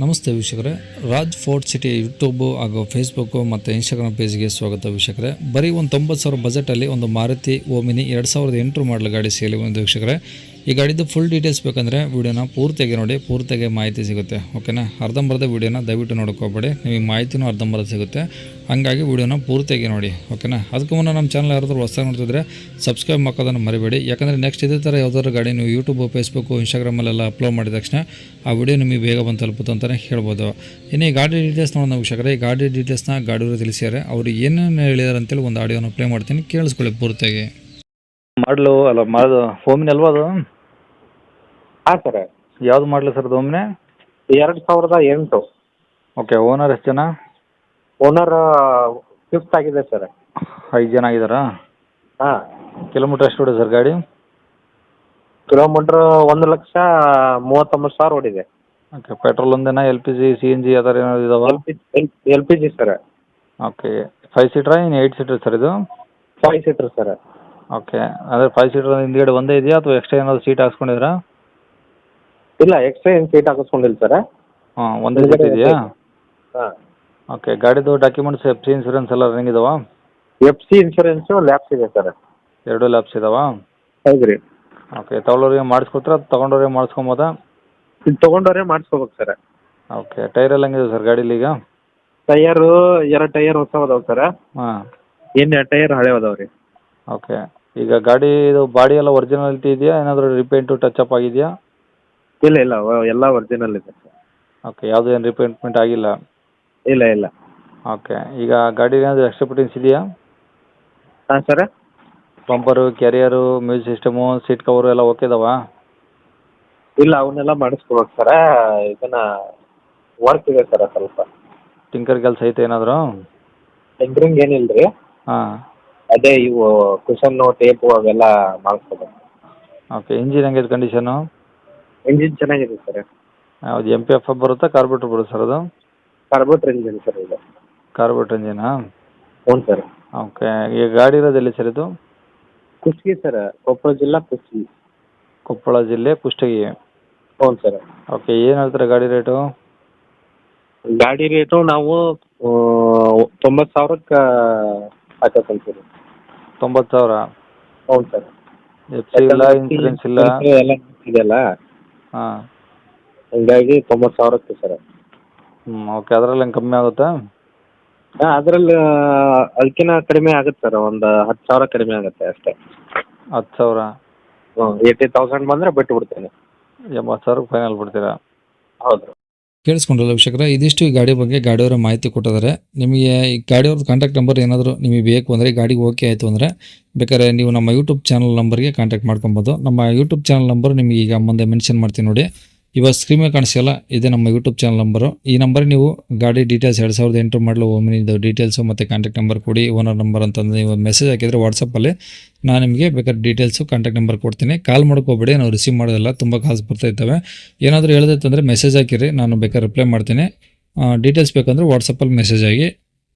ನಮಸ್ತೆ ವೀಕ್ಷಕರೇ, Raj fort city YouTube ಹಾಗೂ ಫೇಸ್ಬುಕ್ಕು ಮತ್ತು ಇನ್ಸ್ಟಾಗ್ರಾಮ್ ಪೇಜ್ಗೆ ಸ್ವಾಗತ ವೀಕ್ಷಕರೇ. ಬರೀ ಒಂದು 90,000 ಬಜೆಟಲ್ಲಿ ಒಂದು ಮಾರುತಿ ಓಮಿನಿ 2008 ಮಾಡಲ್ ಗಾಡಿ ಸೇಲಿ ಒಂದು ವೀಕ್ಷಕರೇ. ಈ ಗಾಡಿದು ಫುಲ್ ಡೀಟೇಲ್ಸ್ ಬೇಕಂದರೆ ವೀಡಿಯೋನ ಪೂರ್ತಿಯಾಗಿ ನೋಡಿ, ಪೂರ್ತಿಯಾಗಿ ಮಾಹಿತಿ ಸಿಗುತ್ತೆ. ಓಕೆನಾ, ಅರ್ಧಂಬರ್ಧ ವೀಡಿಯೋನ ದಯವಿಟ್ಟು ನೋಡ್ಕೋಬೇಡಿ, ನಿಮಗೆ ಮಾಹಿತಿನೂ ಅರ್ಧಂಬರ್ಧ ಸಿಗುತ್ತೆ. ಹಾಗಾಗಿ ವೀಡಿಯೋನ ಪೂರ್ತಿಯಾಗಿ ನೋಡಿ. ಓಕೆನಾ, ಅದಕ್ಕೂ ಮುನ್ನ ನಮ್ಮ ಚಾನಲ್ ಯಾರಾದರೂ ಹೊಸದಾಗಿ ನೋಡ್ತಿದ್ರೆ ಸಬ್ಸ್ಕ್ರೈಬ್ ಮಾಡೋದನ್ನು ಮರಿಬೇಡಿ. ಯಾಕಂದರೆ ನೆಕ್ಸ್ಟ್ ಇದೇ ಥರ ಯಾವ್ದಾದ್ರು ಗಾಡಿ ನೀವು ಯೂಟ್ಯೂಬ್, ಫೇಸ್ಬುಕ್ಕು, ಇನ್ಸ್ಟಾಗ್ರಾಮಲ್ಲೆಲ್ಲ ಅಪ್ಲೋಡ್ ಮಾಡಿದ ತಕ್ಷಣ ಆ ವಿಡಿಯೋ ನಿಮಗೆ ಬೇಗ ಬಂದು ತಲುಪುತ್ತೆ ಅಂತಲೇ ಹೇಳ್ಬೋದು. ಇನ್ನು ಈ ಗಾಡಿ ಡೀಟೇಲ್ಸ್ ನೋಡೋಣ ವೀಕ್ಷಕರೇ. ಈ ಗಾಡಿ ಡೀಟೇಲ್ಸ್ನ ಗಾಡಿಯವರು ತಿಳಿಸಿದ್ದಾರೆ. ಅವರು ಏನೇನು ಹೇಳಿದಾರೆ ಅಂತೇಳಿ ಒಂದು ಆಡಿಯೋನ ಪ್ಲೇ ಮಾಡ್ತೀನಿ, ಕೇಳಿಸ್ಕೊಳ್ಳಿ ಪೂರ್ತಿಯಾಗಿ. ಮಾಡಲು ಅಲ್ಲ ಮಾಡೋದು ಓಮಿನಿ ಅಲ್ವಾ ಅದು? ಹಾಂ ಸರ್. ಯಾವ್ದು ಮಾಡಲಿ ಸರ್ ಅದು ಓಮಿನಿ? 2008. ಓಕೆ. ಓನರ್ ಎಷ್ಟು ಜನ? ಓನರ್ 5th ಆಗಿದೆ ಸರ್. 5 ಜನ ಆಗಿದ್ದಾರಾ? ಹಾಂ. ಕಿಲೋಮೀಟ್ರ್ ಎಷ್ಟು ಹೊಡೆ ಸರ್ ಗಾಡಿ? ಕಿಲೋಮೀಟ್ರ್ 1,39,000 ಓಡಿದೆ. ಓಕೆ. ಪೆಟ್ರೋಲ್ ಒಂದೇನಾ, LPG, CNG ಆ ಥರ ಏನಾದ್ರು ಇದಾವ? LPG sir. ಓಕೆ. 5 ಸೀಟ್ರಾ ಇನ್ನು 8 ಸೀಟ್ರ್ ಸರ್ ಇದು? 5 ಸೀಟ್ರ್ ಸರ್. ಓಕೆ. ಅಂದರೆ 5 ಸೀಟ್ರ್ ಹಿಂದ್ಗಡೆ ಒಂದೇ ಇದೆಯಾ ಅಥವಾ ಎಕ್ಸ್ಟ್ರಾ ಏನಾದ್ರು ಸೀಟ್ ಹಾಕ್ಸ್ಕೊಂಡಿದ್ರಾ? ಇಲ್ಲ, ಎಕ್ಸ್ಟ್ರಾ ಏನು ಸೀಟ್ ಹಾಕಿಸ್ಕೊಂಡಿಲ್ಲ ಸರ್. ಹಾಂ, ಒಂದೇ ಸೀಟ್ ಇದೆಯಾ? ಹಾಂ. ಓಕೆ. ಗಾಡಿದು ಡಾಕ್ಯುಮೆಂಟ್ಸ್, FC ಇನ್ಸೂರೆನ್ಸ್ ಎಲ್ಲ ರನ್ನಿಂಗ್ ಇದಾವಾ? FC ಇನ್ಶೂರೆನ್ಸು ಲ್ಯಾಪ್ಸ್ ಇದೆ ಸರ್. 2 ಲ್ಯಾಪ್ಸ್ ಇದಾವಾ? ಹೌದು ರೀ. ಓಕೆ. ತೊಗೊಳೋರಿಗೆ ಮಾಡಿಸ್ಕೊಡ್ತೀರಾ ಅಥವಾ ತೊಗೊಂಡವ್ರಿಗೆ ಮಾಡಿಸ್ಕೊಬೋದಾ? ಇದು ತೊಗೊಂಡವ್ರೆ ಮಾಡಿಸ್ಕೋಬೇಕು ಸರ್. ಓಕೆ. ಟೈರ್ ಎಲ್ಲ ಹೆಂಗಿದೆ ಸರ್ ಗಾಡೀಲಿ ಈಗ? ಟೈಯರು 2 ಟೈಯರ್ ಹೊಸ ಅದಾವೆ ಸರ್. ಹಾಂ. ಏನು 2 ಟೈಯರ್ ಹಳೆ ಅದಾವೆ ರೀ. ಓಕೆ. ಈಗ ಗಾಡಿ ಇದು ಬಾಡಿ ಎಲ್ಲ ಒರಿಜಿನಾಲಿಟಿ ಇದೆಯಾ, ಏನಾದರೂ ರಿಪೇಂಟು ಟಚ್ ಅಪ್ ಆಗಿದೆಯಾ? ಇಲ್ಲ ಎಲ್ಲ ಒರಿಜಿನಲ್ ಇದೆ ಸರ್. ಓಕೆ. ಯಾವುದೂ ಏನು ರಿಪೇಂಟ್ಮೆಂಟ್ ಆಗಿಲ್ಲ? ಇಲ್ಲ. ಓಕೆ. ಈಗ ಗಾಡಿ ಏನಾದರೂ ಎಕ್ಸ್ಟ್ರಾ ಫಿಟ್ಟಿಂಗ್ಸ್ ಇದೆಯಾ? ಹಾಂ sir. Bumper, carrier, music system, seat cover ಎಲ್ಲ ಓಕೆ ಇದಾವಾ? ಇಲ್ಲ, ಅವನ್ನೆಲ್ಲ ಮಾಡಿಸ್ಕೋಬೇಕು ಸರ. ಇದನ್ನ ವರ್ಕ್ ಇದೆ ಸರ ಸ್ವಲ್ಪ. ಟಿಂಕರ್ ಕೆಲಸ ಐತೆ ಏನಾದರೂ? ಟೆಂಕ್ರಿಂಗ್ ಏನಿಲ್ಲ ರೀ. ಹಾಂ. ಅದೇ ಇವು ಕುಷನ್ನು, ಟೇಪು ಅವೆಲ್ಲ ಮಾಡಿಸ್ಕೋಬೇಕು. ಓಕೆ. ಇಂಜಿನ್ ಹೆಂಗಿದೆ ಕಂಡೀಷನು? ಇಂಜಿನ್ ಚೆನ್ನಾಗಿದೆ ಸರ್. ಯಾವುದು MPF ಬರುತ್ತಾ, ಕಾರ್ಬೋರೇಟರ್ ಬರುತ್ತೆ ಸರ್ ಅದು? ಕಾರ್ಬೋರೇಟರ್ ಇಂಜಿನ್ ಸರ್ ಇದು. ಕಾರ್ಬೋರೇಟರ್ ಇಂಜಿನಾ? ಹ್ಞೂ ಸರ್. ಓಕೆ. ಈಗ ಗಾಡಿ ಇರೋದು ಎಲ್ಲಿ ಸರ್ ಇದು? ಕುಷ್ಟಗಿ ಸರ್, ಕೊಪ್ಪಳ ಜಿಲ್ಲಾ ಕುಷ್ಟಗಿ. ಕೊಪ್ಪಳ ಜಿಲ್ಲೆ ಕುಷ್ಟಗಿ. ಹ್ಞೂ ಸರ್. ಓಕೆ. ಏನು ಹೇಳ್ತಾರೆ ಗಾಡಿ ರೇಟು? ಗಾಡಿ ರೇಟು ನಾವು 90,000ಕ್ಕೆ ಹಾಕಂತೀವಿ. 90,000? ಹ್ಞೂ ಸರ್. FC ಇಲ್ಲ, ಇನ್ಸೂರೆನ್ಸ್ ಇಲ್ಲ? ಎಲ್ಲ ಇದೆಯಲ್ಲ, ಹಾಂ. ಹೀಗಾಗಿ 90,000ಕ್ಕೆ ಸರ್. ಓಕೆ. ಅದರಲ್ಲಿ ಹೆಂಗೆ ಕಮ್ಮಿ ಆಗುತ್ತಾ? ಹಾಂ, ಅದರಲ್ಲಿ ಅದಕ್ಕಿಂತ ಕಡಿಮೆ ಆಗುತ್ತೆ ಸರ್. ಒಂದು 10,000 ಕಡಿಮೆ ಆಗುತ್ತೆ ಅಷ್ಟೇ. 10,000? 80,000 ಬಂದರೆ ಬಿಟ್ಟು ಬಿಡ್ತೇನೆ. 80,000 ಫೈನಲ್ ಬಿಡ್ತೀರಾ? ಹೌದು. ಕೇಳಿಸ್ಕೊಂಡ್ರಲ್ಲ ವೀಕ್ಷಕರೇ, ಇದಿಷ್ಟು ಈ ಗಾಡಿ ಬಗ್ಗೆ ಗಾಡಿಯವರ ಮಾಹಿತಿ ಕೊಟ್ಟಿದ್ದಾರೆ. ನಿಮಗೆ ಈ ಗಾಡಿಯವ್ರದ್ದು ಕಾಂಟ್ಯಾಕ್ಟ್ ನಂಬರ್ ಏನಾದರೂ ನಿಮಗೆ ಬೇಕು ಅಂದರೆ, ಗಾಡಿ ಓಕೆ ಆಯಿತು ಅಂದರೆ ಬೇಕಾದ್ರೆ ನೀವು ನಮ್ಮ ಯೂಟ್ಯೂಬ್ ಚಾನಲ್ ನಂಬರ್ಗೆ ಕಾಂಟ್ಯಾಕ್ಟ್ ಮಾಡ್ಕೊಬೋದು. ನಮ್ಮ ಯೂಟ್ಯೂಬ್ ಚಾನಲ್ ನಂಬರ್ ನಿಮಗೆ ಈಗ ಮುಂದೆ ಮೆನ್ಷನ್ ಮಾಡ್ತೀನಿ ನೋಡಿ. ಇವಾಗ ಸ್ಕ್ರೀನ್ ಮೇಲೆ ಕಾಣಿಸಲ್ಲ, ಇದೆ ನಮ್ಮ ಯೂಟ್ಯೂಬ್ ಚಾನಲ್ ನಂಬರು. ಈ ನಂಬರ್ಗೆ ನೀವು ಗಾಡಿ ಡೀಟೇಲ್ಸ್ 2008 ಮಾಡಲು ಓಮಿನಿದು ಡೀಟೇಲ್ಸು ಮತ್ತು ಕಾಂಟ್ಯಾಕ್ಟ್ ನಂಬರ್ ಕೊಡಿ, ಓನರ್ ನಂಬರ್ ಅಂತಂದು ನೀವು ಮೆಸೇಜ್ ಹಾಕಿದರೆ ವಾಟ್ಸಪ್ಪಲ್ಲಿ ನಾನು ನಿಮಗೆ ಬೇಕಾದ್ರೆ ಡೀಟೇಲ್ಸು, ಕಾಂಟ್ಯಾಕ್ಟ್ ನಂಬರ್ ಕೊಡ್ತೀನಿ. ಕಾಲ್ ಮಾಡ್ಕೋಬೇಡಿ, ನಾವು ರಿಸೀವ್ ಮಾಡೋದಿಲ್ಲ, ತುಂಬ ಕಾಲ್ಸ್ ಬರ್ತಾ ಇರ್ತವೆ. ಏನಾದರೂ ಹೇಳಿದೈತಂದರೆ ಮೆಸೇಜ್ ಹಾಕಿರಿ, ನಾನು ಬೇಕಾದ್ರೆ ರಿಪ್ಲೈ ಮಾಡ್ತೀನಿ. ಡೀಟೇಲ್ಸ್ ಬೇಕಂದ್ರೆ ವಾಟ್ಸಪ್ಪಲ್ಲಿ ಮೆಸೇಜ್ ಆಗಿ